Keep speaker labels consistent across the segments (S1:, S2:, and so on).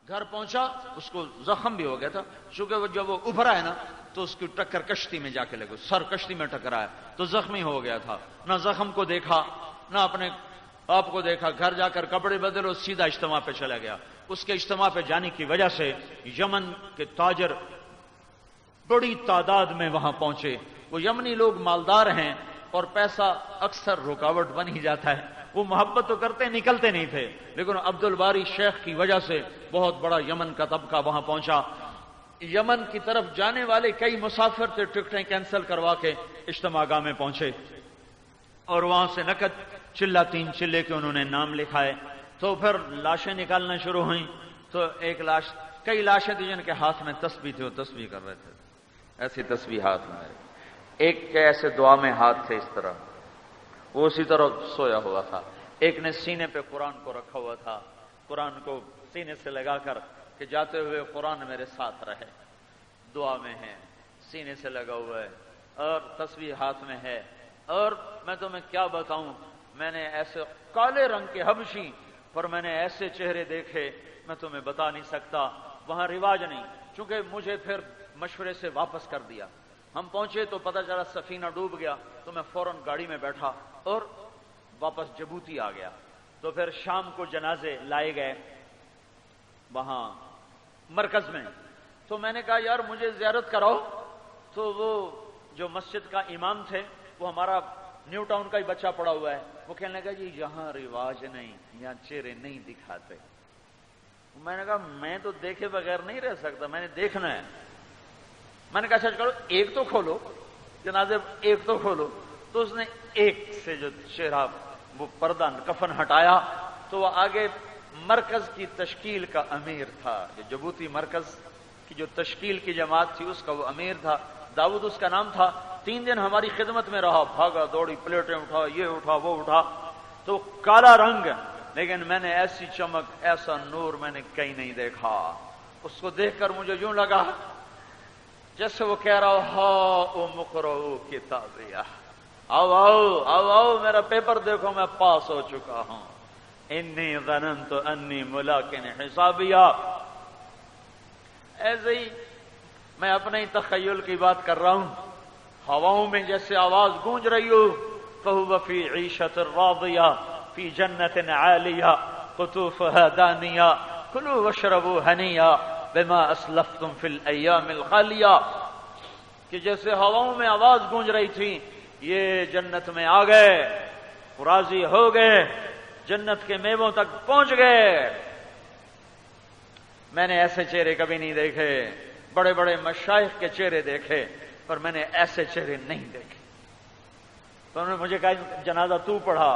S1: گھر پہنچا، اس کو زخم بھی ہو گیا تھا، چونکہ وہ جب وہ ابھرا ہے نا تو اس کی ٹکر کشتی میں جا کے لگے، سر کشتی میں ٹکرایا تو زخمی ہو گیا تھا، نہ زخم کو دیکھا نہ اپنے آپ کو دیکھا، گھر جا کر کپڑے بدلو، سیدھا اجتماع پہ چلا گیا۔ اس کے اجتماع پہ جانے کی وجہ سے یمن کے تاجر بڑی تعداد میں وہاں پہنچے۔ وہ یمنی لوگ مالدار ہیں اور پیسہ اکثر رکاوٹ بن ہی جاتا ہے، وہ محبت تو کرتے نکلتے نہیں تھے، لیکن عبد الباری شیخ کی وجہ سے بہت بڑا یمن کا طبقہ وہاں پہنچا۔ یمن کی طرف جانے والے کئی مسافر تھے، ٹکٹیں کینسل کروا کے اجتماع گاہ میں پہنچے اور وہاں سے نقد چلہ 3 چلے کے انہوں نے نام لکھائے۔ تو پھر لاشیں نکالنا شروع ہوئیں، تو ایک لاش، کئی لاشیں تھیں جن کے ہاتھ میں تسبیح تھی، وہ تسبیح کر رہے تھے، ایسی تسبیح ہاتھ میں، ایک کے ایسے دعا میں ہاتھ تھے اس طرح، وہ اسی طرح سویا ہوا تھا، ایک نے سینے پہ قرآن کو رکھا ہوا تھا، قرآن کو سینے سے لگا کر کہ جاتے ہوئے قرآن میرے ساتھ رہے، دعا میں ہے، سینے سے لگا ہوا ہے اور تسبیح ہاتھ میں ہے۔ اور میں تمہیں کیا بتاؤں، میں نے ایسے کالے رنگ کے حبشی پر میں نے ایسے چہرے دیکھے میں تمہیں بتا نہیں سکتا، وہاں رواج نہیں، چونکہ مجھے پھر مشورے سے واپس کر دیا۔ ہم پہنچے تو پتہ چلا سفینہ ڈوب گیا، تو میں فوراً گاڑی میں بیٹھا اور واپس جبوتی آ گیا۔ تو پھر شام کو جنازے لائے گئے وہاں مرکز میں، تو میں نے کہا یار مجھے زیارت کراؤ، تو وہ جو مسجد کا امام تھے، وہ ہمارا نیو ٹاؤن کا ہی بچہ پڑا ہوا ہے، وہ کہنے لگا جی یہاں رواج نہیں، یہاں چہرے نہیں دکھاتے۔ میں نے کہا میں تو دیکھے بغیر نہیں رہ سکتا، میں نے دیکھنا ہے۔ میں نے کہا اچھا چلو ایک تو کھولو جنازے، ایک تو کھولو۔ تو اس نے ایک سے جو چہرہ وہ پردہ کفن ہٹایا تو وہ آگے مرکز کی تشکیل کا امیر تھا، جو جبوتی مرکز کی جو تشکیل کی جماعت تھی اس کا وہ امیر تھا، داؤد اس کا نام تھا۔ 3 دن ہماری خدمت میں رہا، بھاگا دوڑی، پلیٹیں اٹھا، یہ اٹھا وہ اٹھا، تو کالا رنگ، لیکن میں نے ایسی چمک، ایسا نور میں نے کہیں نہیں دیکھا۔ اس کو دیکھ کر مجھے یوں لگا جیسے وہ کہہ رہا ہو مقرؤ کتابیہ، آؤ آؤ آؤ آؤ میرا پیپر دیکھو، میں پاس ہو چکا ہوں، انی ظننت انی ملاق حسابیہ۔ ایسے ہی میں اپنے ہی تخیل کی بات کر رہا ہوں، ہواؤں میں جیسے آواز گونج رہی ہو، فَهُوَ فِي عِيشَةٍ رَاضِيَةٍ فِي جَنَّةٍ عَالِيَةٍ قُطُوفُهَا دَانِيَةٌ كُلُوا وَاشْرَبُوا هَنِيًّا بِمَا أَسْلَفْتُمْ فِي الْأَيَّامِ الْخَالِيَةِ، کہ جیسے ہواؤں میں آواز گونج رہی تھی، یہ جنت میں آ گئے، راضی ہو گئے، جنت کے میووں تک پہنچ گئے۔ میں نے ایسے چہرے کبھی نہیں دیکھے، بڑے بڑے مشائخ کے چہرے دیکھے پر میں نے ایسے چہرے نہیں دیکھے۔ تو انہوں نے مجھے کہا جنازہ تو پڑھا۔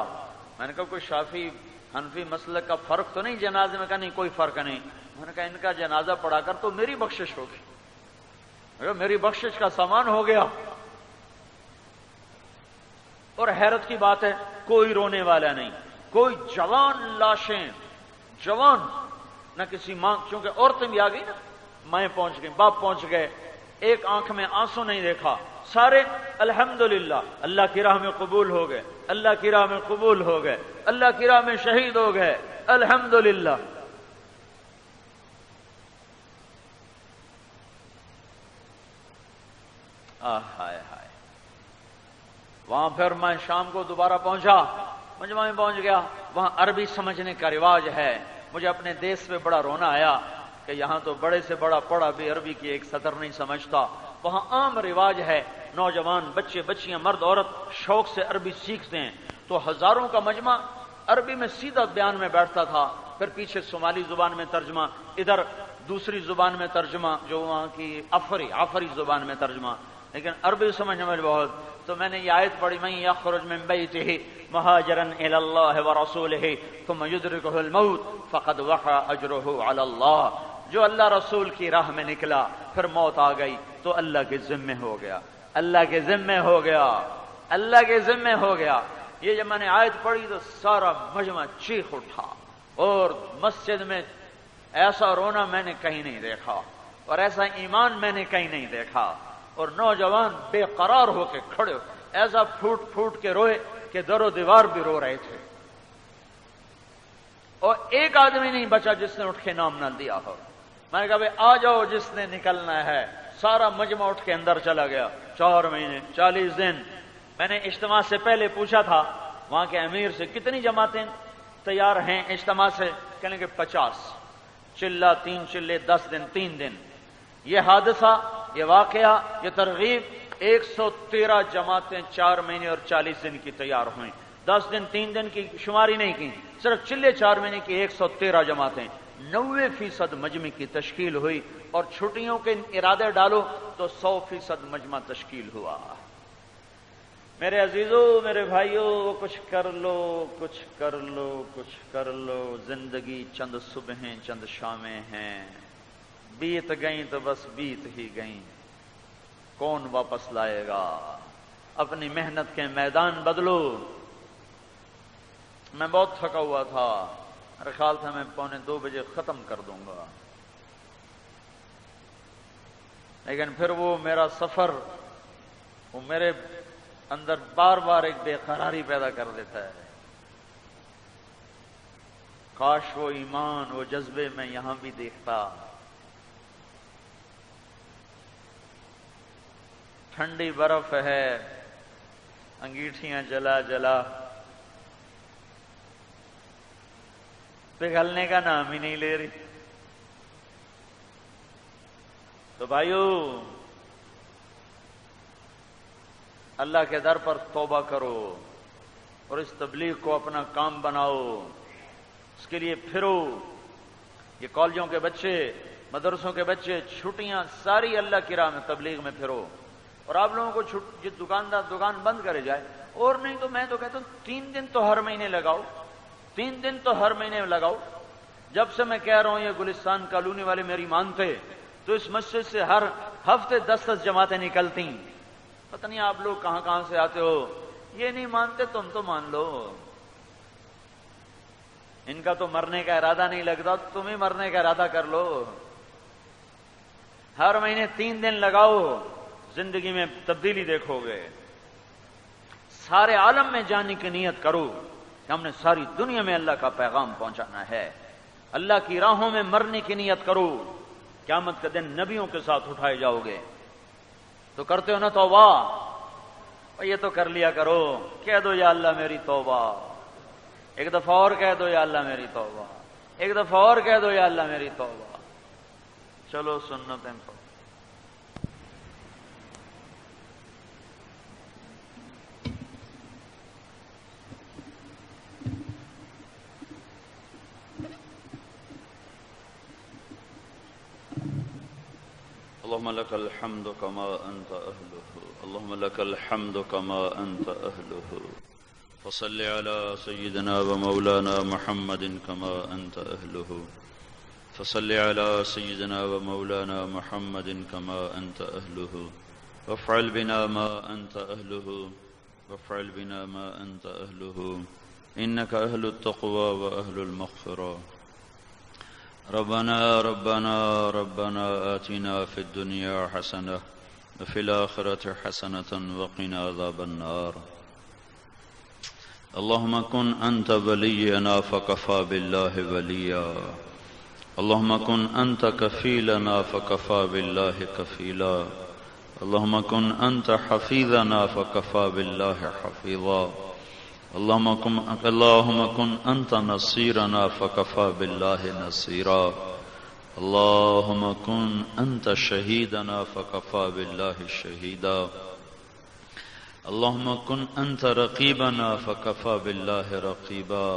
S1: میں نے کہا کوئی شافعی حنفی مسلک کا فرق تو نہیں جنازے میں؟ کہا نہیں کوئی فرق نہیں۔ میں نے کہا ان کا جنازہ پڑھا کر تو میری بخشش ہوگی، میری بخشش کا سامان ہو گیا۔ اور حیرت کی بات ہے کوئی رونے والا نہیں، کوئی جوان لاشیں، جوان، نہ کسی ماں، چونکہ عورتیں بھی آ گئی نا، مائیں پہنچ گئیں، باپ پہنچ گئے، ایک آنکھ میں آنسو نہیں دیکھا، سارے الحمدللہ اللہ کی راہ میں قبول ہو گئے، اللہ کی راہ میں قبول ہو گئے، اللہ کی راہ میں شہید ہو گئے، الحمدللہ۔ ہائے ہائے۔ وہاں پھر میں شام کو دوبارہ پہنچا، مجمع میں پہنچ گیا، وہاں عربی سمجھنے کا رواج ہے۔ مجھے اپنے دیس پہ بڑا رونا آیا کہ یہاں تو بڑے سے بڑا پڑھا بھی عربی کی ایک سطر نہیں سمجھتا۔ وہاں عام رواج ہے، نوجوان بچے بچیاں مرد عورت شوق سے عربی سیکھتے ہیں۔ تو ہزاروں کا مجمع عربی میں سیدھا بیان میں بیٹھتا تھا، پھر پیچھے صومالی زبان میں ترجمہ، ادھر دوسری زبان میں ترجمہ جو وہاں کی عفری زبان میں ترجمہ، لیکن عربی سمجھنے میں بہت۔ تو میں نے یہ آیت پڑھی، من یخرج من بیتہ مہاجرا الی اللہ ورسولہ ثم یدرکہ الموت فقد وقع اجرہ علی اللہ، جو اللہ رسول کی راہ میں نکلا پھر موت آ گئی تو اللہ کے ذمے ہو گیا، اللہ کے ذمے ہو گیا، اللہ کے ذمے ہو گیا۔ یہ جب میں نے آیت پڑھی تو سارا مجمع چیخ اٹھا، اور مسجد میں ایسا رونا میں نے کہیں نہیں دیکھا، اور ایسا ایمان میں نے کہیں نہیں دیکھا، اور نوجوان بے قرار ہو کے کھڑے ہو، ایسا پھوٹ پھوٹ کے روئے کہ در و دیوار بھی رو رہے تھے۔ اور ایک آدمی نہیں بچا جس نے اٹھ کے نام نہ دیا ہو۔ میں نے کہا بھائی آ جاؤ جس نے نکلنا ہے۔ سارا مجمع اٹھ کے اندر چلا گیا۔ 4 مہینے 40 دن۔ میں نے اجتماع سے پہلے پوچھا تھا وہاں کے امیر سے کتنی جماعتیں تیار ہیں اجتماع سے؟ کہنے کہ 50 چلہ 3 چلے 10 دن 3 دن۔ یہ حادثہ، یہ واقعہ، یہ ترغیب 113 جماعتیں 4 مہینے اور 40 دن کی تیار ہوئیں۔ 10 دن 3 دن کی شماری نہیں کی، صرف چلے 4 مہینے کی 113 جماعتیں۔ 90% مجمع کی تشکیل ہوئی، اور چھٹیوں کے ارادے ڈالو تو 100% مجمع تشکیل ہوا۔ میرے عزیزو، میرے بھائیو، کچھ کر لو، کچھ کر لو، کچھ کر لو۔ زندگی چند صبحیں چند شامیں ہیں، بیت گئیں تو بس بیت ہی گئیں، کون واپس لائے گا؟ اپنی محنت کے میدان بدلو۔ میں بہت تھکا ہوا تھا، میرا خیال تھا میں 1:45 بجے ختم کر دوں گا، لیکن پھر وہ میرا سفر وہ میرے اندر بار بار ایک بے قراری پیدا کر دیتا ہے۔ کاش وہ ایمان، وہ جذبے میں یہاں بھی دیکھتا۔ ٹھنڈی برف ہے، انگیٹھیاں جلا جلا، پگھلنے کا نام ہی نہیں لے رہی۔ تو بھائیو، اللہ کے در پر توبہ کرو اور اس تبلیغ کو اپنا کام بناؤ، اس کے لیے پھرو۔ یہ کالجوں کے بچے، مدرسوں کے بچے، چھٹیاں ساری اللہ کی راہ میں تبلیغ میں پھرو۔ اور آپ لوگوں کو جو دکاندار دکان بند کرے جائے، اور نہیں تو میں تو کہتا ہوں 3 دن تو ہر مہینے لگاؤ، 3 دن تو ہر مہینے لگاؤ۔ جب سے میں کہہ رہا ہوں یہ گلستان کالونی والے میری مانتے، تو اس مسجد سے ہر ہفتے 10 جماعتیں نکلتی۔ پتہ نہیں آپ لوگ کہاں کہاں سے آتے ہو، یہ نہیں مانتے تم تو مان لو۔ ان کا تو مرنے کا ارادہ نہیں لگتا، تم ہی مرنے کا ارادہ کر لو۔ ہر مہینے 3 دن لگاؤ، زندگی میں تبدیلی دیکھو گے۔ سارے عالم میں جانے کی نیت کرو کہ ہم نے ساری دنیا میں اللہ کا پیغام پہنچانا ہے۔ اللہ کی راہوں میں مرنے کی نیت کرو، قیامت کے دن نبیوں کے ساتھ اٹھائے جاؤ گے۔ تو کرتے ہو نا توبہ؟ یہ تو کر لیا کرو، کہہ دو یا اللہ میری توبہ، ایک دفعہ اور کہہ دو یا اللہ میری توبہ، ایک دفعہ اور کہہ دو یا اللہ میری توبہ۔ چلو سنتیں پڑھو۔ اللهم لك الحمد كما أنت أهله، اللهم لك الحمد كما أنت أهله، فصل على سيدنا ومولانا محمد كما أنت أهله، فصل على سيدنا ومولانا محمد كما أنت أهله، وافعل بنا ما أنت أهله، وافعل بنا ما أنت أهله، إنك أهل التقوى وأهل المغفرة۔ ربنا ربنا ربنا آتنا في الدنيا حسنة وفي الآخرة حسنة وقنا عذاب النار۔ اللهم كن أنت ولينا فكفى بالله وليا، اللهم كن أنت كفيلنا فكفى بالله كفيلا، اللهم كن أنت حفيظنا فكفى بالله حفيظا، اللهم كن أنت نصيرنا فكفى بالله نصيرا، اللهم كن أنت شهيدنا فكفى بالله شهيدا، اللهم كن أنت رقيبنا فكفى بالله رقيبا،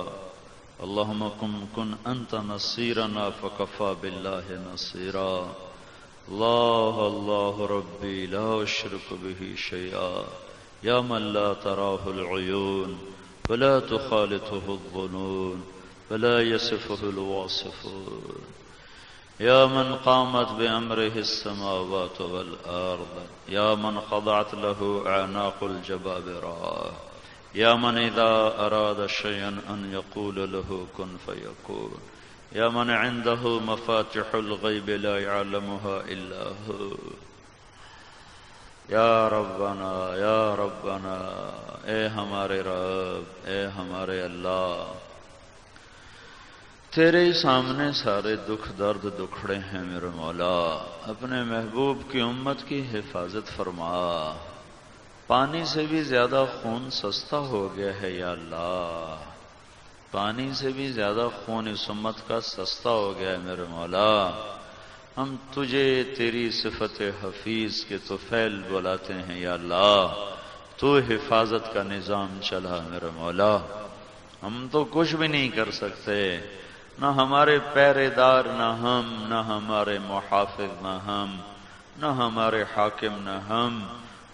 S1: اللهم كن أنت نصيرنا فكفى بالله نصيرا، الله الله ربي لا أشرك به شيئا، يا من لا تراه العيون ولا تخالطه الظنون ولا يصفه الواصفون، يا من قامت بأمره السماوات والأرض، يا من خضعت له أعناق الجبابرة، يا من إذا أراد شيئا أن يقول له كن فيكون، يا من عنده مفاتح الغيب لا يعلمها إلا هو، یا ربنا یا ربنا، اے ہمارے رب، اے ہمارے اللہ، تیرے ہی سامنے سارے دکھ درد دکھڑے ہیں میرے مولا، اپنے محبوب کی امت کی حفاظت فرما۔ پانی سے بھی زیادہ خون سستا ہو گیا ہے یا اللہ، پانی سے بھی زیادہ خون اس امت کا سستا ہو گیا ہے میرے مولا۔ ہم تجھے تیری صفت حفیظ کے طفیل بلاتے ہیں یا اللہ، تو حفاظت کا نظام چلا میرے مولا۔ ہم تو کچھ بھی نہیں کر سکتے، نہ ہمارے پہرے دار نہ ہم، نہ ہمارے محافظ نہ ہم، نہ ہمارے حاکم نہ ہم،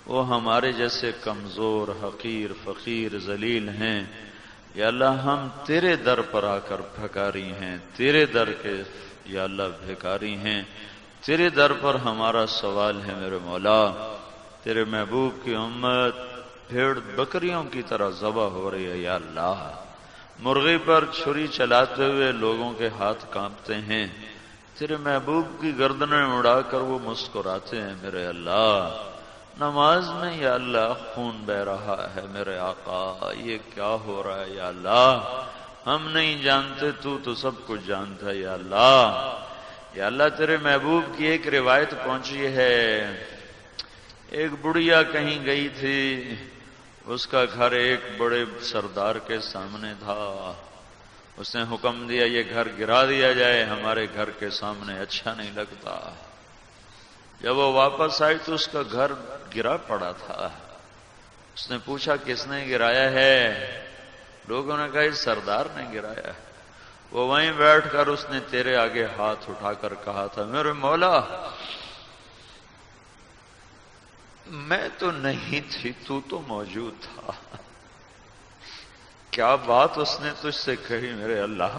S1: وہ ہمارے جیسے کمزور حقیر فقیر ذلیل ہیں یا اللہ۔ ہم تیرے در پر آ کر بھکاری ہیں، تیرے در کے یا اللہ بھکاری ہیں، تیرے در پر ہمارا سوال ہے میرے مولا۔ تیرے محبوب کی امت بھیڑ بکریوں کی طرح ذبح ہو رہی ہے یا اللہ، مرغی پر چھری چلاتے ہوئے لوگوں کے ہاتھ کانپتے ہیں، تیرے محبوب کی گردنیں اڑا کر وہ مسکراتے ہیں میرے اللہ۔ نماز میں یا اللہ خون بہ رہا ہے میرے آقا، یہ کیا ہو رہا ہے یا اللہ؟ ہم نہیں جانتے، تو سب کچھ جانتا ہے یا اللہ۔ یا اللہ تیرے محبوب کی ایک روایت پہنچی ہے، ایک بڑھیا کہیں گئی تھی، اس کا گھر ایک بڑے سردار کے سامنے تھا، اس نے حکم دیا یہ گھر گرا دیا جائے، ہمارے گھر کے سامنے اچھا نہیں لگتا۔ جب وہ واپس آئی تو اس کا گھر گرا پڑا تھا، اس نے پوچھا کس نے گرایا ہے؟ لوگوں نے کہا اس سردار نے گرایا ہے۔ وہ وہیں بیٹھ کر اس نے تیرے آگے ہاتھ اٹھا کر کہا تھا میرے مولا میں تو نہیں تھی، تو موجود تھا۔ کیا بات اس نے تجھ سے کہی میرے اللہ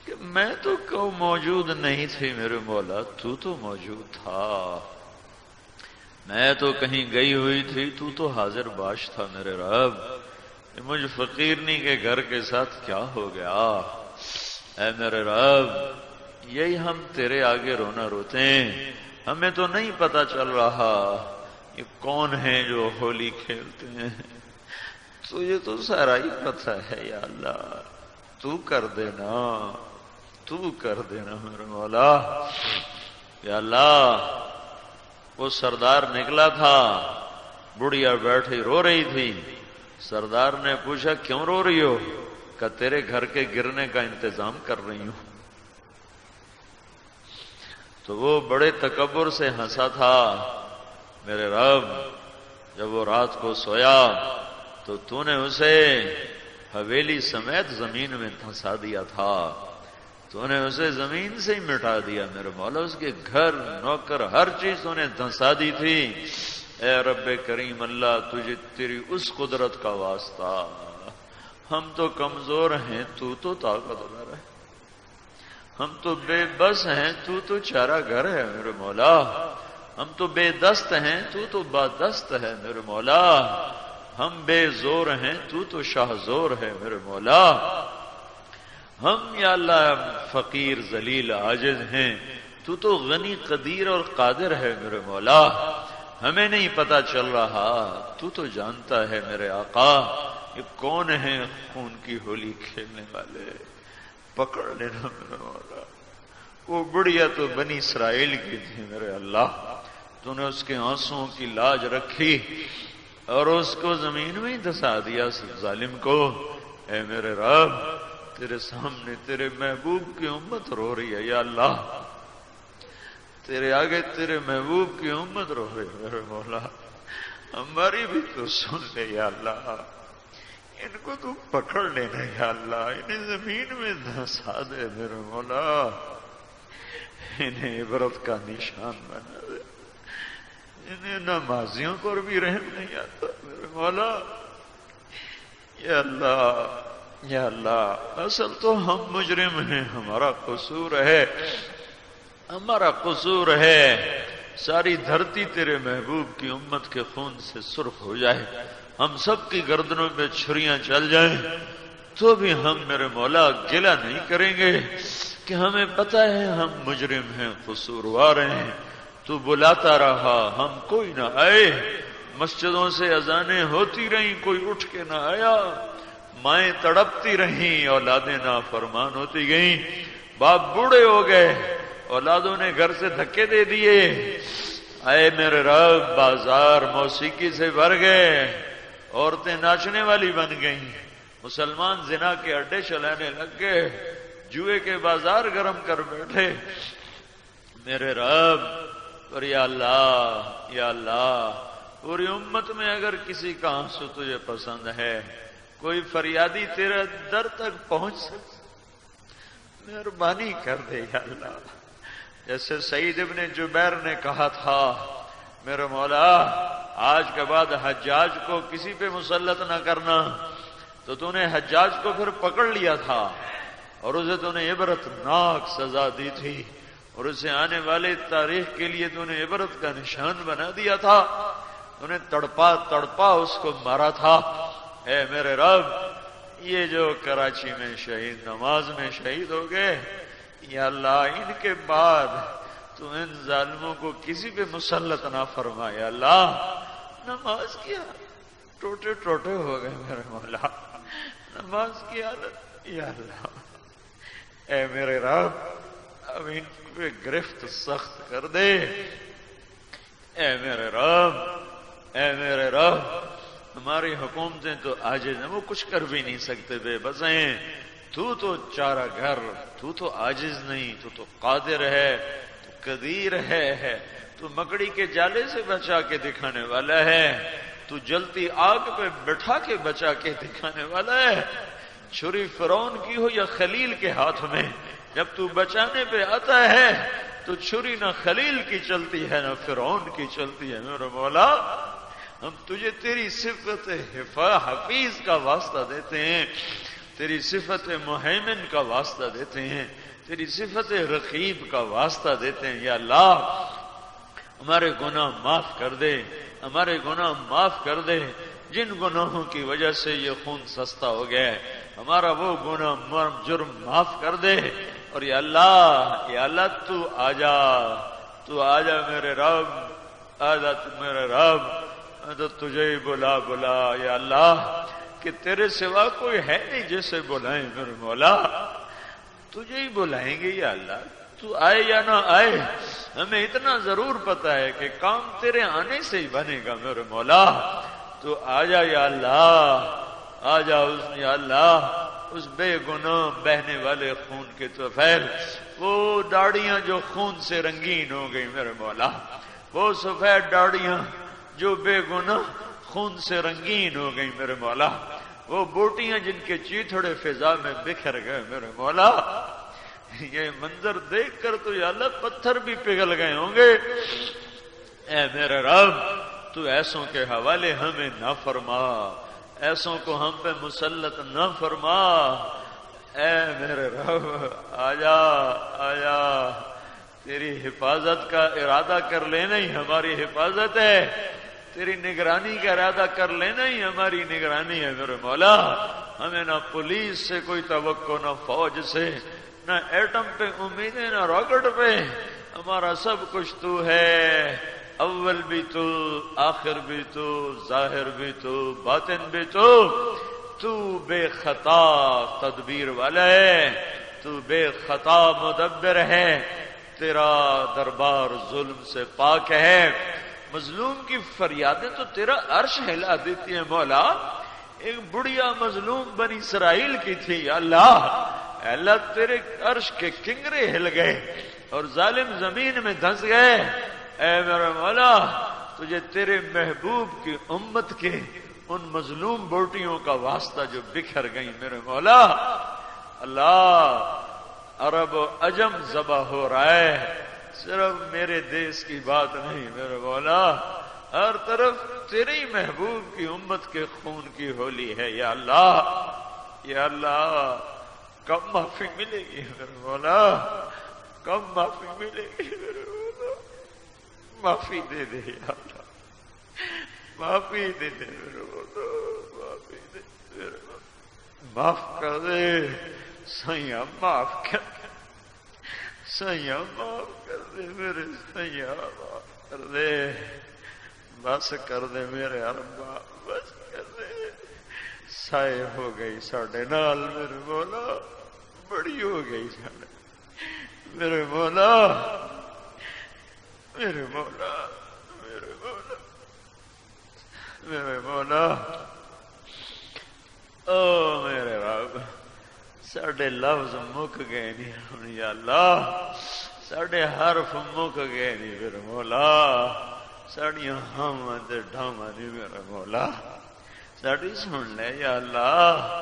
S1: کہ میں تو کیوں موجود نہیں تھی میرے مولا، تو موجود تھا۔ میں تو کہیں گئی ہوئی تھی، تو حاضر باش تھا میرے رب۔ مجھ فقیرنی کے گھر کے ساتھ کیا ہو گیا اے میرے رب؟ یہی ہم تیرے آگے رونا روتے ہیں، ہمیں تو نہیں پتا چل رہا یہ کون ہیں جو ہولی کھیلتے ہیں، تجھے تو سارا ہی پتہ ہے یا اللہ، تو کر دینا، تو کر دینا میرے مولا یا اللہ۔ وہ سردار نکلا تھا، بڑھیا بیٹھی رو رہی تھی، سردار نے پوچھا کیوں رو رہی ہو؟ کہ تیرے گھر کے گرنے کا انتظام کر رہی ہوں۔ تو وہ بڑے تکبر سے ہنسا تھا میرے رب، جب وہ رات کو سویا تو نے اسے حویلی سمیت زمین میں دھنسا دیا تھا، تو نے اسے زمین سے ہی مٹا دیا میرے مولا، اس کے گھر نوکر ہر چیز تو نے دھنسا دی تھی۔ اے رب کریم اللہ تجھے تیری اس قدرت کا واسطہ، ہم تو کمزور ہیں، تو طاقتور ہے، ہم تو بے بس ہیں، تو چارہ گھر ہے میرے مولا، ہم تو بے دست ہیں، تو بادست ہے میرے مولا، ہم بے زور ہیں، تو شاہ زور ہے میرے مولا، ہم یا اللہ فقیر ذلیل عاجز ہیں، تو غنی قدیر اور قادر ہے میرے مولا، ہمیں نہیں پتا چل رہا، تو جانتا ہے میرے آقا یہ کون ہیں خون کی ہولی کھیلنے والے، پکڑ لینا میرے مولا۔ وہ بڑھیا تو بنی اسرائیل کی تھی میرے اللہ، تو نے اس کے آنسوؤں کی لاج رکھی اور اس کو زمین میں ہی دھسا دیا ظالم کو۔ اے میرے رب تیرے سامنے تیرے محبوب کی امت رو رہی ہے یا اللہ، تیرے آگے تیرے محبوب کی امت رو رہی ہے میرے مولا، ہماری بھی تو سن لے یا اللہ، ان کو تو پکڑ لینا یا اللہ، انہیں زمین میں دھسا دے میرے مولا، انہیں عبرت کا نشان بنا دے، انہیں نمازیوں پر بھی رحم نہیں آتا میرے مولا یا اللہ یا اللہ۔ اصل تو ہم مجرم ہیں، ہمارا قصور ہے، ہمارا قصور ہے، ساری دھرتی تیرے محبوب کی امت کے خون سے سرخ ہو جائے، ہم سب کی گردنوں پہ چھریاں چل جائیں تو بھی ہم میرے مولا گلہ نہیں کریں گے کہ ہمیں پتہ ہے ہم مجرم ہیں، قصوروار ہیں، تو بلاتا رہا ہم کوئی نہ آئے، مسجدوں سے اذانیں ہوتی رہیں کوئی اٹھ کے نہ آیا،
S2: مائیں تڑپتی رہیں، اولادیں نافرمان ہوتی گئیں، باپ بوڑھے ہو گئے، اولادوں نے گھر سے دھکے دے دیے، اے میرے رب بازار موسیقی سے بھر گئے، عورتیں ناچنے والی بن گئیں، مسلمان زنا کے اڈے چلانے لگ گئے، جوئے کے بازار گرم کر بیٹھے۔ میرے رب اور یا اللہ پوری امت میں اگر کسی کا آنسو تجھے پسند ہے، کوئی فریادی تیرے در تک پہنچ سکتا، مہربانی کر دے یا اللہ۔ جیسے سعید ابن جبیر نے کہا تھا، میرے مولا آج کے بعد حجاج کو کسی پہ مسلط نہ کرنا، تو تو نے حجاج کو پھر پکڑ لیا تھا اور اسے تو نے عبرتناک سزا دی تھی، اور اسے آنے والے تاریخ کے لیے تو نے عبرت کا نشان بنا دیا تھا، تو نے تڑپا تڑپا اس کو مارا تھا۔ اے میرے رب یہ جو کراچی میں شہید نماز میں شہید ہو گئے، یا اللہ ان کے بعد تو ان ظالموں کو کسی پہ مسلط نہ فرما یا اللہ۔ نماز کی حالت ٹوٹے ٹوٹے ہو گئے میرے مولا، نماز کی حالت یا اللہ۔ اے میرے رب اب ان پہ گرفت سخت کر دے، اے میرے رب، اے میرے رب۔ ہماری حکومتیں تو عاجز ہیں، وہ کچھ کر بھی نہیں سکتے، بے بس ہیں۔ تو چارہ گھر، تو عاجز نہیں، تو قادر ہے، تو قدیر ہے، تو مکڑی کے جالے سے بچا کے دکھانے والا ہے، تو جلتی آگ پہ بٹھا کے بچا کے دکھانے والا ہے۔ چھری فرعون کی ہو یا خلیل کے ہاتھ میں، جب تو بچانے پہ آتا ہے تو چھری نہ خلیل کی چلتی ہے نہ فرعون کی چلتی ہے۔ میرے مولا ہم تجھے تیری صفت حفیظ کا واسطہ دیتے ہیں، تیری صفت مہیمن کا واسطہ دیتے ہیں، تیری صفت رقیب کا واسطہ دیتے ہیں۔ یا اللہ ہمارے گناہ معاف کر دے، ہمارے گناہ معاف کر دے، جن گناہوں کی وجہ سے یہ خون سستا ہو گیا ہے، ہمارا وہ گناہ جرم معاف کر دے۔ اور یا اللہ تو آجا میرے رب، آجا میرے رب، میں تو تجھے ہی بلا یا اللہ، کہ تیرے سوا کوئی ہے نہیں جسے بلائیں میرے مولا، تجھے ہی بلائیں گے یا اللہ۔ تو آئے یا نہ آئے ہمیں اتنا ضرور پتا ہے کہ کام تیرے آنے سے ہی بنے گا میرے مولا۔ تو آجا یا اللہ، آجا یا اللہ اس بے گناہ بہنے والے خون کے طفیل، وہ داڑیاں جو خون سے رنگین ہو گئی میرے مولا، وہ سفید داڑیاں جو بے گناہ خون سے رنگین ہو گئی میرے مولا، وہ بوٹیاں جن کے چیتھڑے فضا میں بکھر گئے میرے مولا۔ یہ منظر دیکھ کر تو یا اللہ پتھر بھی پگھل گئے ہوں گے۔ اے میرے رب تو ایسوں کے حوالے ہمیں نہ فرما، ایسوں کو ہم پہ مسلط نہ فرما۔ اے میرے رب آجا تیری حفاظت کا ارادہ کر لینا ہی ہماری حفاظت ہے، تیری نگرانی کا ارادہ کر لینا ہی ہماری نگرانی ہے میرے مولا۔ ہمیں نہ پولیس سے کوئی توقع، نہ فوج سے، نہ ایٹم پہ امیدیں، نہ راکٹ پہ، ہمارا سب کچھ تو ہے، اول بھی تو، آخر بھی تو، ظاہر بھی تو، باطن بھی تو بے خطا تدبیر والا ہے، تو بے خطا مدبر ہے، تیرا دربار ظلم سے پاک ہے۔ مظلوم کی فریادیں تو تیرا عرش ہلا دیتی ہیں مولا۔ ایک بڑھیا مظلوم بنی اسرائیل کی تھی، یا اللہ تیرے عرش کے کنگرے ہل گئے اور ظالم زمین میں دھنس گئے۔ اے میرے مولا تجھے تیرے محبوب کی امت کے ان مظلوم بوٹیوں کا واسطہ جو بکھر گئی میرے مولا۔ اللہ عرب و عجم ذبح ہو رہا ہے، صرف میرے دیس کی بات نہیں میرے مولا، ہر طرف تیری محبوب کی امت کے خون کی ہولی ہے۔ یا اللہ کب معافی ملے گی میرے مولا، کب معافی ملے گی میرے مولا؟ معافی دے دے یا اللہ، معافی دے دے میرے مولا، معافی دے میرے مولا، معاف کر دے سیاں، معاف کر دے سیاں، معاف کر دے میرے سیاں، معاف کر دے، بس کر دے میرے ارباب، بس کر دے سائے ہو گئی ساڈے نال میرے مولا، بڑی ہو گئی ساڈے میرے مولا، میرے مولا، میرے مولا، میرے مولا، او میرے رب، ساڈے لفظ مک گئے نہیں ہن یا اللہ، ساڈے حرف مک گئے نہیں میرے مولا، ساڈیاں ہاواں تے ڈھاواں نہیں میرے مولا، ساڈی سن لے یا اللہ،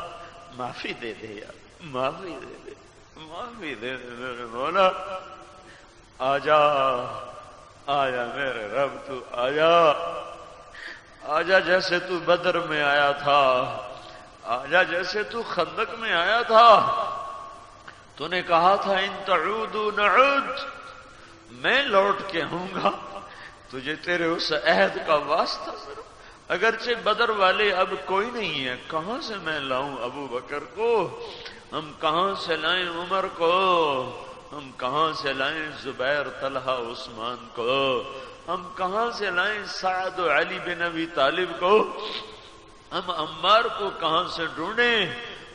S2: معافی دے دے یار، معافی دے دے، معافی دے دے میرے مولا، آجا آجا میرے رب، تو آجا، آجا جیسے تو بدر میں آیا تھا، آجا جیسے تو خندق میں آیا تھا، تو نے کہا تھا ان تعودوا نعود، میں لوٹ کے ہوں گا، تجھے تیرے اس عہد کا واسطہ ضرور، اگرچہ بدر والے اب کوئی نہیں ہے، کہاں سے میں لاؤں ابو بکر کو، ہم کہاں سے لائیں عمر کو، ہم کہاں سے لائیں زبیر طلحہ عثمان کو، ہم کہاں سے لائیں سعد و علی بن ابی طالب کو، ہم عمار کو کہاں سے ڈھونڈیں،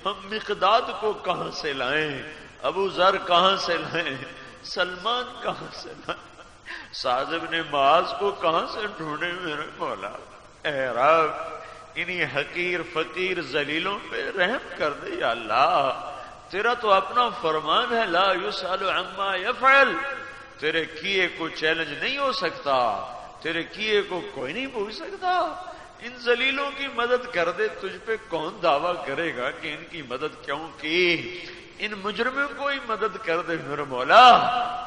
S2: ہم مقداد کو کہاں سے لائیں، ابو ذر کہاں سے لائیں، سلمان کہاں سے لائیں، سعد بن معاذ کو کہاں سے ڈھونڈیں میرے مولا، اے رب انہی حقیر فقیر ذلیلوں پہ رحم کر دے یا اللہ، تیرا تو اپنا فرمان ہے لا یسأل عما یفعل، تیرے کیے کو چیلنج نہیں ہو سکتا، تیرے کیے کو کوئی نہیں پوچھ سکتا، ان ذلیلوں کی مدد کر دے، تجھ پہ کون دعویٰ کرے گا کہ ان کی مدد کیوں کی، ان مجرموں کو ہی مدد کر دے میرے مولا،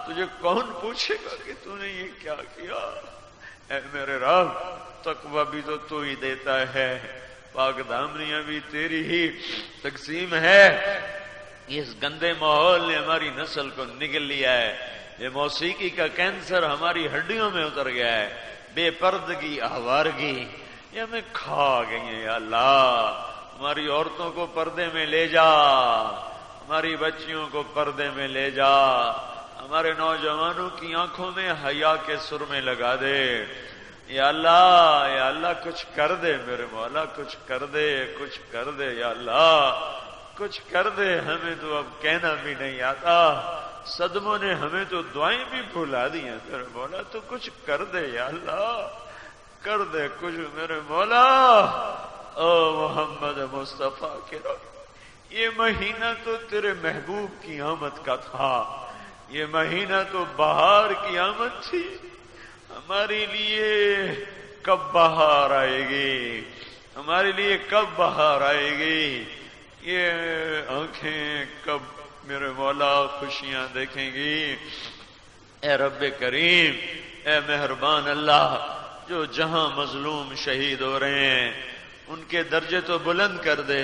S2: تجھے کون پوچھے گا کہ تو نے یہ کیا کیا، اے میرے رب تقوی بھی تو ہی دیتا ہے، پاک دامنیاں بھی تیری ہی تقسیم ہے، اس گندے ماحول نے ہماری نسل کو نگل لیا ہے، یہ موسیقی کا کینسر ہماری ہڈیوں میں اتر گیا ہے، بے پردگی آوارگی یہ ہمیں کھا گئی ہیں یا اللہ، ہماری عورتوں کو پردے میں لے جا، ہماری بچیوں کو پردے میں لے جا، ہمارے نوجوانوں کی آنکھوں میں حیا کے سرمے لگا دے یا اللہ کچھ کر دے میرے مولا، کچھ کر دے، کچھ کر دے یا اللہ، کچھ کر دے، ہمیں تو اب کہنا بھی نہیں آتا، صدموں نے ہمیں تو دعائیں بھی بھلا دی ہیں میرے مولا، تو کچھ کر دے یا اللہ، کر دے کچھ میرے مولا، او محمد مصطفیٰ کے رب، یہ مہینہ تو تیرے محبوب کی آمد کا تھا، یہ مہینہ تو بہار کی آمد تھی، ہمارے لیے کب بہار آئے گی، ہمارے لیے کب بہار آئے گی، یہ آنکھیں کب میرے مولا خوشیاں دیکھیں گی، اے رب کریم، اے مہربان اللہ، جو جہاں مظلوم شہید ہو رہے ہیں ان کے درجے تو بلند کر دے،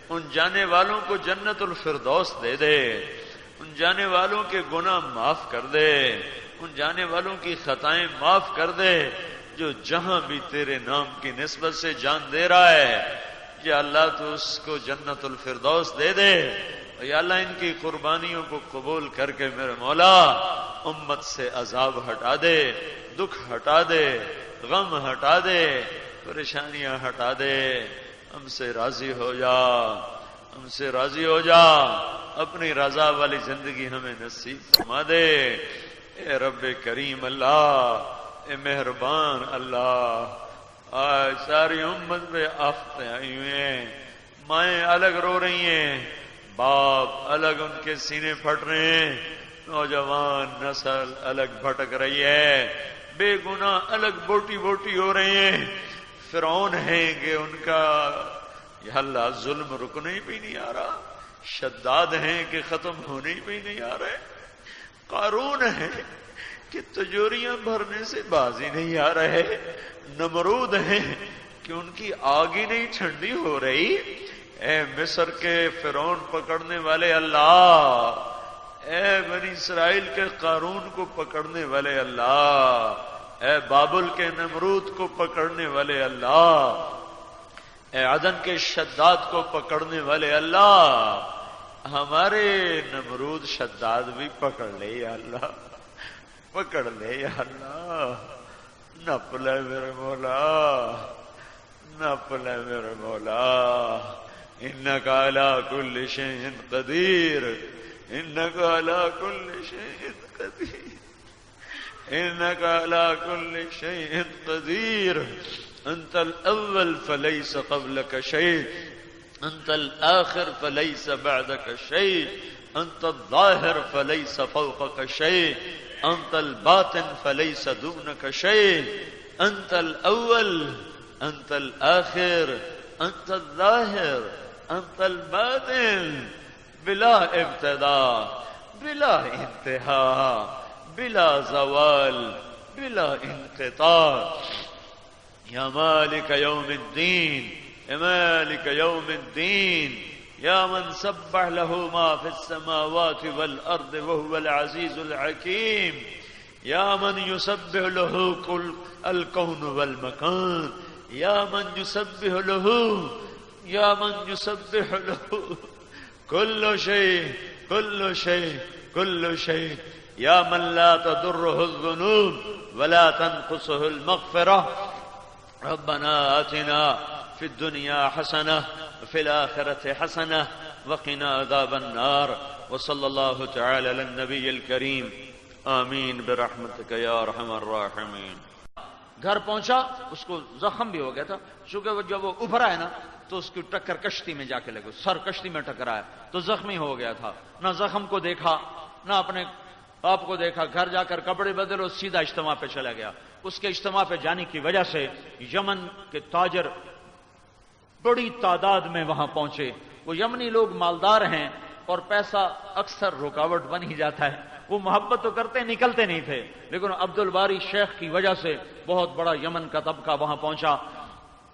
S2: ان جانے والوں کو جنت الفردوس دے دے، ان جانے والوں کے گناہ معاف کر دے، ان جانے والوں کی خطائیں معاف کر دے، جو جہاں بھی تیرے نام کی نسبت سے جان دے رہا ہے یا اللہ تو اس کو جنت الفردوس دے دے، یا اللہ ان کی قربانیوں کو قبول کر کے میرے مولا امت سے عذاب ہٹا دے، دکھ ہٹا دے، غم ہٹا دے، پریشانیاں ہٹا دے، ہم سے راضی ہو جا، ہم سے راضی ہو جا، اپنی رضا والی زندگی ہمیں نصیب فرما دے، اے رب کریم اللہ، اے مہربان اللہ، آج ساری امت پہ آفتیں آئی ہوئی ہیں، مائیں الگ رو رہی ہیں، باپ الگ ان کے سینے پھٹ رہے ہیں، نوجوان نسل الگ بھٹک رہی ہے، بے گناہ الگ بوٹی بوٹی ہو رہے ہیں، فرعون ہیں کہ ان کا یا اللہ ظلم رکنے بھی نہیں آ رہا، شداد ہیں کہ ختم ہونے بھی نہیں آ رہے، قارون ہے کہ تجوریاں بھرنے سے بازی نہیں آ رہے، نمرود ہیں کہ ان کی آگ ہی نہیں ٹھنڈی ہو رہی، اے مصر کے فرعون پکڑنے والے اللہ، اے بنی اسرائیل کے قارون کو پکڑنے والے اللہ، اے بابل کے نمرود کو پکڑنے والے اللہ، اے عدن کے شداد کو پکڑنے والے اللہ، ہمارے نمرود شداد بھی پکڑ لے یا اللہ، پکڑ لے یا اللہ، نپ لے میرے مولا، نفل ہے میرے مولا، انک علی کل شیء قدیر، انک علی کل شیء قدیر، انک علی کل شیء قدیر، انت الاول فلیس قبلک شیء، انت الآخر فلیس بعدک شیء، انت الظاہر فلیس فوقک شیء، انت الباطن فلیس دونک شیء، انت الاول انت الآخر انت الظاہر انت الباطن، بلا ابتداء بلا انتہا بلا زوال بلا انقطاع، یا مالک یوم الدین، یا مالک یوم الدین، یا من سبح له ما فی السماوات والارض وهو العزیز الحکیم، یا من یسبح له کل الکون والمکان، یا من یسبح له، یا من یسبح له کل شیء کل شیء کل شیء، یا من لا تضره الذنوب ولا تنقصه المغفرة، ربنا آتنا في الدنيا حسنة وفي الآخرة حسنة وقنا عذاب النار، وصلى الله تعالى على النبي الكريم، آمين برحمتك يا أرحم الراحمين۔
S1: گھر پہنچا، اس کو زخم بھی ہو گیا تھا، چونکہ وہ جب وہ ابھرا ہے نا تو اس کی ٹکر کشتی میں جا کے لگے، سر کشتی میں ٹکرایا تو زخمی ہو گیا تھا، نہ زخم کو دیکھا نہ اپنے آپ کو دیکھا، گھر جا کر کپڑے بدلو، سیدھا اجتماع پہ چلا گیا۔ اس کے اجتماع پہ جانے کی وجہ سے یمن کے تاجر بڑی تعداد میں وہاں پہنچے، وہ یمنی لوگ مالدار ہیں اور پیسہ اکثر رکاوٹ بن ہی جاتا ہے، وہ محبت تو کرتے نکلتے نہیں تھے، لیکن عبد الباری شیخ کی وجہ سے بہت بڑا یمن کا طبقہ وہاں پہنچا۔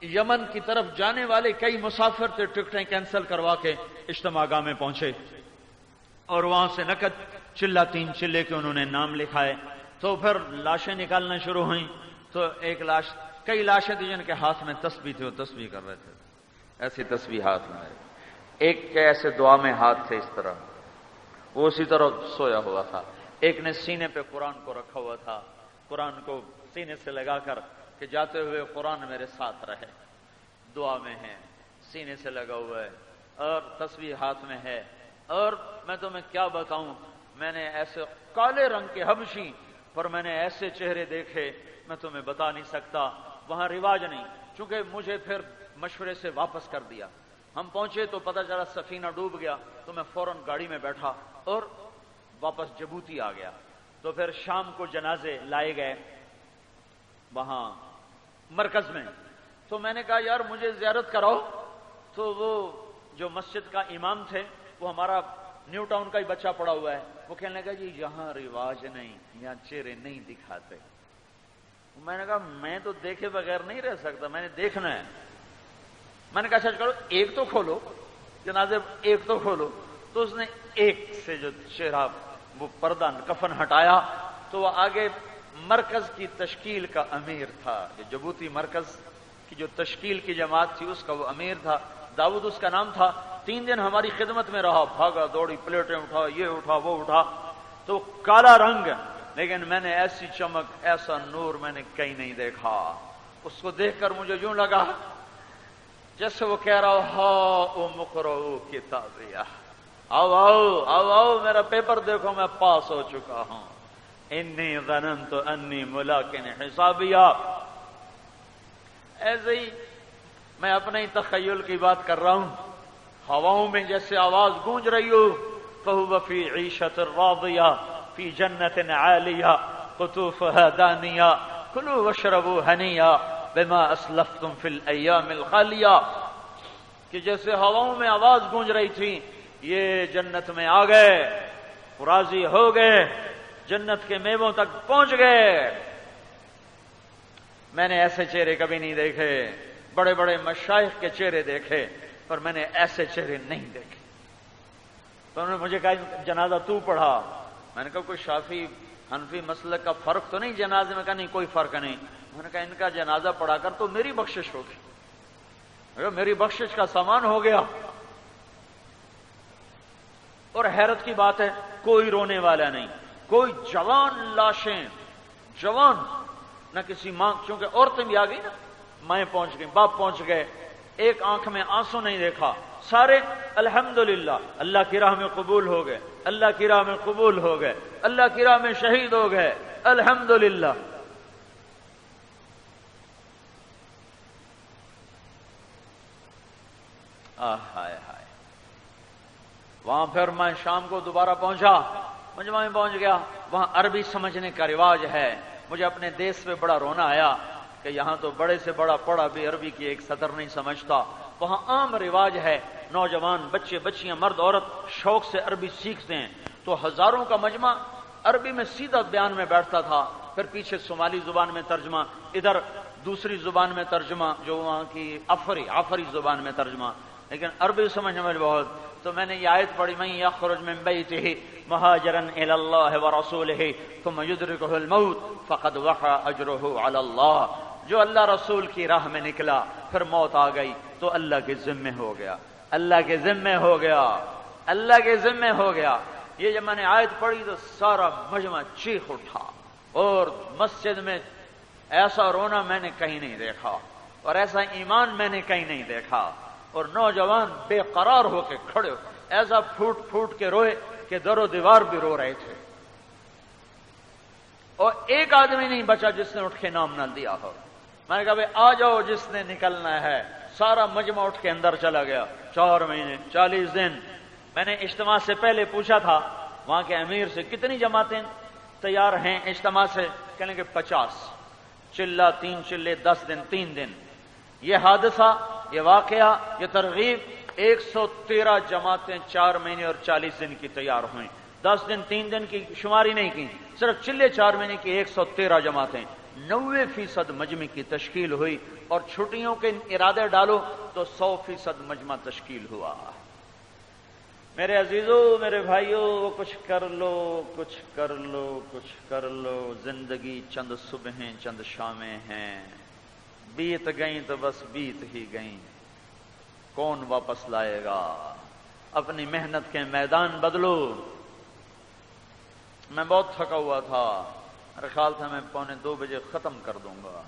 S1: یمن کی طرف جانے والے کئی مسافر تھے، ٹکٹیں کینسل کروا کے اجتماع گاہ میں پہنچے اور وہاں سے نقد چلہ 3 چلے کے انہوں نے نام لکھائے، تو پھر لاشیں نکالنا شروع ہوئیں، تو ایک لاش، کئی لاشیں تھیں جن کے ہاتھ میں تسبیح تھی، وہ تسبیح کر رہے تھے، ایسی تسبیح ہاتھ میں، ایک کے ایسے دعا میں ہاتھ تھے اس طرح، وہ اسی طرح سویا ہوا تھا، ایک نے سینے پہ قرآن کو رکھا ہوا تھا، قرآن کو سینے سے لگا کر کہ جاتے ہوئے قرآن میرے ساتھ رہے، دعا میں ہے، سینے سے لگا ہوا ہے اور تسبیح ہاتھ میں ہے۔ اور میں تمہیں کیا بتاؤں، میں نے ایسے کالے رنگ کے حبشی پر میں نے ایسے چہرے دیکھے میں تمہیں بتا نہیں سکتا، وہاں رواج نہیں، چونکہ مجھے پھر مشورے سے واپس کر دیا۔ ہم پہنچے تو پتہ چلا سفینہ ڈوب گیا، تو میں فوراً گاڑی میں بیٹھا اور واپس جبوتی آ گیا۔ تو پھر شام کو جنازے لائے گئے وہاں مرکز میں، تو میں نے کہا یار مجھے زیارت کراؤ، تو وہ جو مسجد کا امام تھے، وہ ہمارا نیو ٹاؤن کا ہی بچہ پڑا ہوا ہے، وہ کہنے لگا جی یہاں رواج نہیں، یہاں چہرے نہیں دکھاتے۔ میں نے کہا میں تو دیکھے بغیر نہیں رہ سکتا، میں نے دیکھنا ہے۔ میں نے کہا اچھا کرو ایک تو کھولو جنازے، ایک تو کھولو، تو اس نے ایک سے جو چہرہ وہ پردہ کفن ہٹایا، تو وہ آگے مرکز کی تشکیل کا امیر تھا، جو جبوتی مرکز کی جو تشکیل کی جماعت تھی اس کا وہ امیر تھا، داؤد اس کا نام تھا۔ 3 دن ہماری خدمت میں رہا، بھاگا دوڑی، پلیٹیں اٹھا، یہ اٹھا وہ اٹھا، تو کالا رنگ، لیکن میں نے ایسی چمک، ایسا نور میں نے کہیں نہیں دیکھا۔ اس کو دیکھ کر مجھے یوں لگا جیسے وہ کہہ رہا ہو مقرؤ کتابیہ، آؤ آؤ آؤ آؤ میرا پیپر دیکھو، میں پاس ہو چکا ہوں، انی ظننت انی ملاق حسابیہ۔ ایسے ہی میں اپنے ہی تخیل کی بات کر رہا ہوں، ہواؤں میں جیسے آواز گونج رہی ہو، فَهُوَ فِي عِيشَةٍ رَاضِيَةٍ فِي جَنَّةٍ عَالِيَةٍ قُطُوفُهَا دَانِيَةٌ كُلُوا وَاشْرَبُوا هَنِيًّا بِمَا أَسْلَفْتُمْ فِي الْأَيَّامِ الْخَالِيَةِ، کہ جیسے ہواؤں میں آواز گونج رہی تھی، یہ جنت میں آ گئے، راضی ہو گئے، جنت کے میووں تک پہنچ گئے۔ میں نے ایسے چہرے کبھی نہیں دیکھے، بڑے بڑے مشائخ کے چہرے دیکھے پر میں نے ایسے چہرے نہیں دیکھے۔ تو انہوں نے مجھے کہا جنازہ تو پڑھا، میں نے کہا کوئی شافعی حنفی مسلک کا فرق تو نہیں جنازے میں؟ کہا نہیں کوئی فرق نہیں۔ میں نے کہا ان کا جنازہ پڑھا کر تو میری بخشش ہوگی، میری بخشش کا سامان ہو گیا۔ اور حیرت کی بات ہے کوئی رونے والا نہیں، کوئی جوان لاشیں، جوان، نہ کسی ماں، چونکہ عورتیں بھی آ گئی نا، مائیں پہنچ گئی، باپ پہنچ گئے، ایک آنکھ میں آنسو نہیں دیکھا، سارے الحمدللہ اللہ کی راہ میں قبول ہو گئے، اللہ کی راہ میں قبول ہو گئے، اللہ کی راہ میں شہید ہو گئے، الحمدللہ۔ ہائے ہائے۔ وہاں پھر میں شام کو دوبارہ پہنچا، مجمع میں پہنچ گیا، وہاں عربی سمجھنے کا رواج ہے۔ مجھے اپنے دیس پہ بڑا رونا آیا کہ یہاں تو بڑے سے بڑا پڑھا بھی عربی کی ایک سطر نہیں سمجھتا۔ وہاں عام رواج ہے، نوجوان بچے بچیاں مرد عورت شوق سے عربی سیکھتے ہیں۔ تو ہزاروں کا مجمع عربی میں سیدھا بیان میں بیٹھتا تھا، پھر پیچھے صومالی زبان میں ترجمہ، ادھر دوسری زبان میں ترجمہ جو وہاں کی عفری زبان میں ترجمہ، لیکن عربی سمجھنے میں بہت۔ تو میں نے یہ آیت پڑھی، من یخرج من بیتہ مہاجرا الی اللہ ورسولہ ثم یدرکہ الموت فقد وقع اجرہ علی اللہ۔ جو اللہ رسول کی راہ میں نکلا پھر موت آ گئی تو اللہ کے ذمے ہو گیا، اللہ کے ذمے ہو گیا، اللہ کے ذمے ہو گیا۔ یہ جب میں نے آیت پڑھی تو سارا مجمع چیخ اٹھا، اور مسجد میں ایسا رونا میں نے کہیں نہیں دیکھا، اور ایسا ایمان میں نے کہیں نہیں دیکھا، اور نوجوان بے قرار ہو کے کھڑے ہو، ایسا پھوٹ پھوٹ کے روئے کہ در و دیوار بھی رو رہے تھے، اور ایک آدمی نہیں بچا جس نے اٹھ کے نام نہ دیا ہو۔ میں نے کہا بھائی آ جاؤ جس نے نکلنا ہے۔ سارا مجمع اٹھ کے اندر چلا گیا۔ 4 مہینے 40 دن میں نے اجتماع سے پہلے پوچھا تھا وہاں کے امیر سے کتنی جماعتیں تیار ہیں اجتماع سے، کہنے کہ 50 چلہ 3 چلے 10 دن 3 دن۔ یہ حادثہ، یہ واقعہ، یہ ترغیب 113 جماعتیں 4 مہینے اور 40 دن کی تیار ہوئیں۔ 10 دن 3 دن کی شماری نہیں کی، صرف چلے 4 مہینے کی 113 جماعتیں، 90% مجمع کی تشکیل ہوئی، اور چھٹیوں کے ارادے ڈالو تو 100% مجمع تشکیل ہوا۔ میرے عزیزوں، میرے بھائیوں، کچھ کر لو، کچھ کر لو، کچھ کر لو، زندگی چند صبحیں چند شامیں ہیں، بیت گئیں تو بس بیت ہی گئیں، کون واپس لائے گا؟ اپنی محنت کے میدان بدلو۔ میں بہت تھکا ہوا تھا، میرا خیال تھا میں 1:45 بجے ختم کر دوں گا،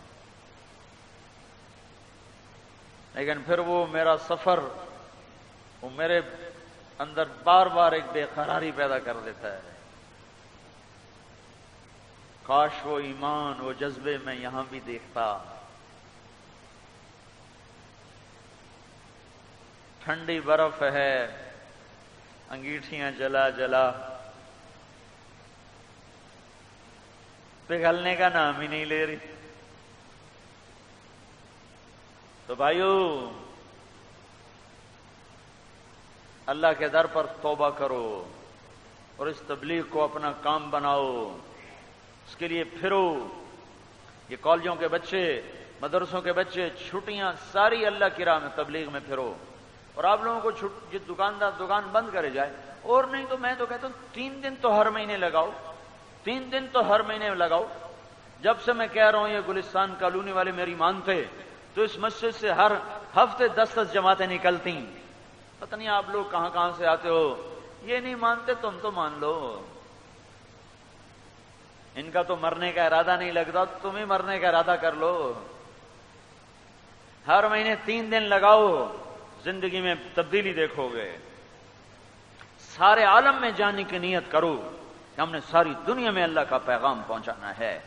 S1: لیکن پھر وہ میرا سفر وہ میرے اندر بار بار ایک بے قراری پیدا کر دیتا ہے۔ کاش وہ ایمان، وہ جذبے میں یہاں بھی دیکھتا۔ ٹھنڈی برف ہے، انگیٹھیاں جلا جلا، پگھلنے کا نام ہی نہیں لے رہی۔ تو بھائیو، اللہ کے در پر توبہ کرو اور اس تبلیغ کو اپنا کام بناؤ، اس کے لیے پھرو۔ یہ کالجوں کے بچے، مدرسوں کے بچے، چھٹیاں ساری اللہ کی راہ میں تبلیغ میں پھرو۔ اور آپ لوگوں کو دکاندار دکان بند کرے جائے، اور نہیں تو میں تو کہتا ہوں 3 دن تو ہر مہینے لگاؤ، 3 دن تو ہر مہینے لگاؤ۔ جب سے میں کہہ رہا ہوں یہ گلستان کالونی والے میری مانتے، تو اس مسجد سے ہر ہفتے 10 جماعتیں نکلتی۔ پتہ نہیں آپ لوگ کہاں کہاں سے آتے ہو، یہ نہیں مانتے تم تو مان لو۔ ان کا تو مرنے کا ارادہ نہیں لگتا، تم ہی مرنے کا ارادہ کر لو۔ ہر مہینے 3 دن لگاؤ، زندگی میں تبدیلی دیکھو گے۔ سارے عالم میں جانے کی نیت کرو کہ ہم نے ساری دنیا میں اللہ کا پیغام پہنچانا ہے۔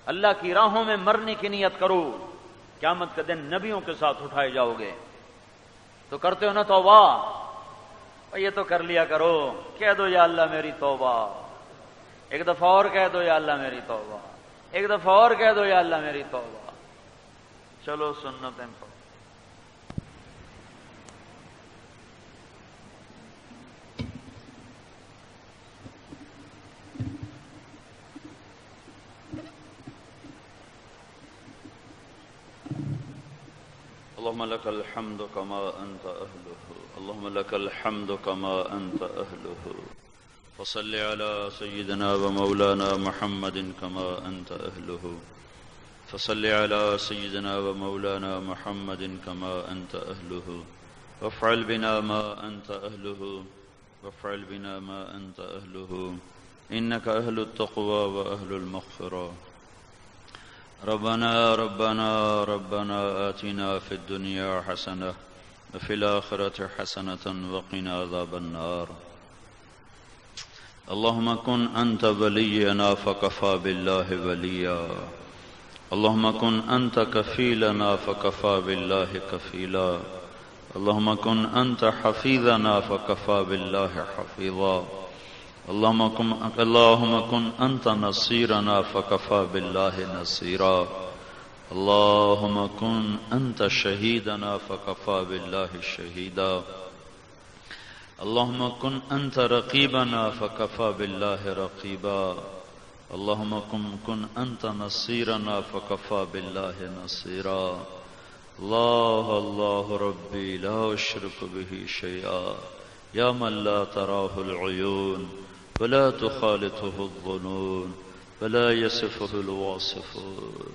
S1: اللہ کی راہوں میں مرنے کی نیت کرو، قیامت کے دن نبیوں کے ساتھ اٹھائے جاؤ گے۔ تو کرتے ہو نا توبہ؟ یہ تو کر لیا کرو، کہہ دو یا اللہ میری توبہ، ایک دفعہ اور کہہ دو یا اللہ میری توبہ، ایک دفعہ اور کہہ دو یا اللہ میری توبہ۔ چلو سنتیں پڑھو۔
S2: اللهم لك الحمد كما أنت أهله، اللهم لك الحمد كما أنت أهله، وصل على سيدنا ومولانا محمد كما أنت أهله، فصل على سيدنا ومولانا محمد كما أنت أهله، وافعل بنا ما أنت أهله، وافعل بنا ما أنت أهله، إنك أهل التقوى وأهل المغفرة. ربنا آتنا في الدنيا حسنة وفي الآخرة حسنة وقنا عذاب النار. اللهم كن أنت ولينا فكفى بالله وليا. اللهم كن أنت كفيلنا فكفى بالله كفيلا. اللهم كن أنت حفيظنا فكفى بالله حفيظا. اللهم كن أنت نصيرنا فكفى بالله نصيرا. اللهم كن أنت شهيدنا فكفى بالله شهيدا. اللهم كن أنت رقيبنا فكفى بالله رقيبا. اللهم كن أنت نصيرنا فكفى بالله نصيرا. الله ربي لا أشرك به شيئا يا من لا تراه العيون ولا تخالطه الظنون ولا يصفه الواصفون.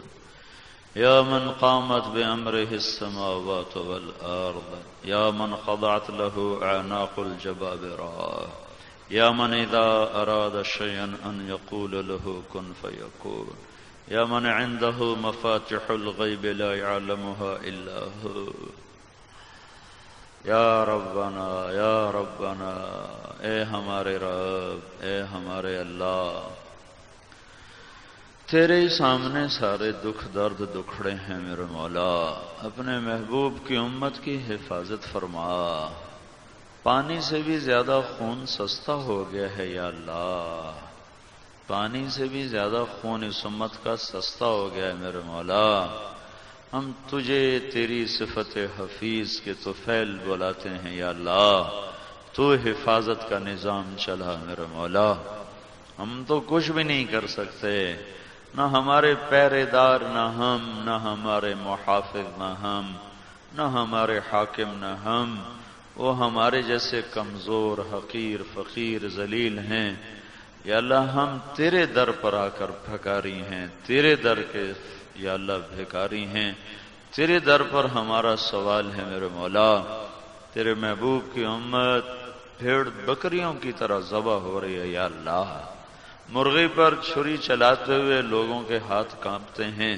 S2: يا من قامت بأمره السماوات والأرض. يا من خضعت له أعناق الجبابرة. يا من إذا أراد شيئا أن يقول له كن فيكون. يا من عنده مفاتح الغيب لا يعلمها إلا هو. یا ربنا اے ہمارے رب، اے ہمارے اللہ، تیرے سامنے سارے دکھ درد دکھڑے ہیں میرے مولا. اپنے محبوب کی امت کی حفاظت فرما. پانی سے بھی زیادہ خون سستا ہو گیا ہے یا اللہ. پانی سے بھی زیادہ خون اس امت کا سستا ہو گیا ہے میرے مولا. ہم تجھے تیری صفت حفیظ کے طفیل بلاتے ہیں یا اللہ. تو حفاظت کا نظام چلا میرے مولا. ہم تو کچھ بھی نہیں کر سکتے، نہ ہمارے پہرے دار، نہ ہم، نہ ہمارے محافظ، نہ ہم، نہ ہمارے حاکم، نہ ہم. وہ ہمارے جیسے کمزور، حقیر، فقیر، ذلیل ہیں یا اللہ. ہم تیرے در پر آ کر بھکاری ہیں، تیرے در کے یا اللہ بھکاری ہیں. تیرے در پر ہمارا سوال ہے میرے مولا. تیرے محبوب کی امت بھیڑ بکریوں کی طرح ذبح ہو رہی ہے یا اللہ. مرغی پر چھری چلاتے ہوئے لوگوں کے ہاتھ کانپتے ہیں.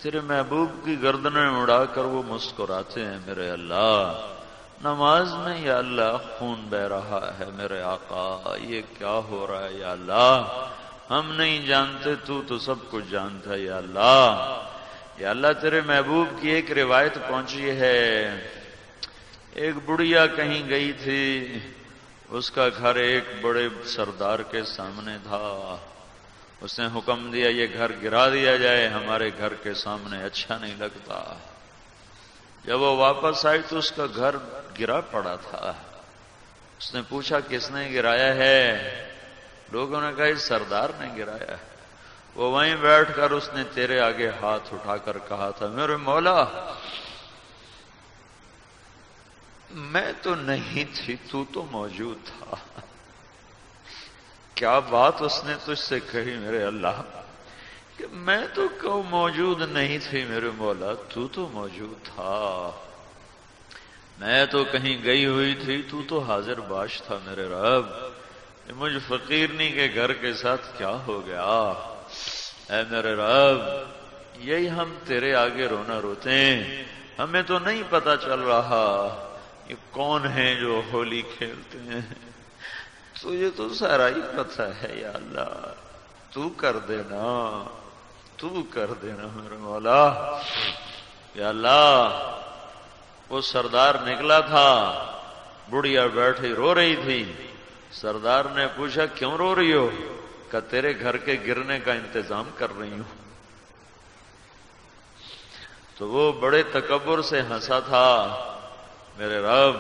S2: تیرے محبوب کی گردنیں اڑا کر وہ مسکراتے ہیں میرے اللہ. نماز میں یا اللہ خون بہ رہا ہے میرے آقا. یہ کیا ہو رہا ہے یا اللہ؟ ہم نہیں جانتے، تو سب کچھ جانتا ہے یا اللہ. یا اللہ تیرے محبوب کی ایک روایت پہنچی ہے. ایک بڑھیا کہیں گئی تھی، اس کا گھر ایک بڑے سردار کے سامنے تھا. اس نے حکم دیا یہ گھر گرا دیا جائے، ہمارے گھر کے سامنے اچھا نہیں لگتا. جب وہ واپس آئی تو اس کا گھر گرا پڑا تھا. اس نے پوچھا کس نے گرایا ہے؟ لوگوں نے کہا اس سردار نے گرایا ہے. وہ وہیں بیٹھ کر اس نے تیرے آگے ہاتھ اٹھا کر کہا تھا میرے مولا میں تو نہیں تھی، تو موجود تھا. کیا بات اس نے تجھ سے کہی میرے اللہ کہ میں تو موجود نہیں تھی میرے مولا، تو موجود تھا. میں تو کہیں گئی ہوئی تھی، تو حاضر باش تھا میرے رب. مجھ فقیرنی کے گھر کے ساتھ کیا ہو گیا اے میرے رب؟ یہی ہم تیرے آگے رونا روتے ہیں. ہمیں تو نہیں پتا چل رہا یہ کون ہیں جو ہولی کھیلتے ہیں. تجھے تو سارا ہی پتہ ہے یا اللہ. تو کر دینا میرے مولا یا اللہ. وہ سردار نکلا تھا، بڑھیا بیٹھی رو رہی تھی. سردار نے پوچھا کیوں رو رہی ہو؟ کہ تیرے گھر کے گرنے کا انتظام کر رہی ہوں. تو وہ بڑے تکبر سے ہنسا تھا میرے رب.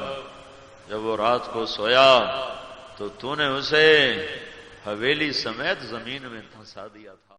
S2: جب وہ رات کو سویا تو نے اسے حویلی سمیت زمین میں پھنسا دیا تھا.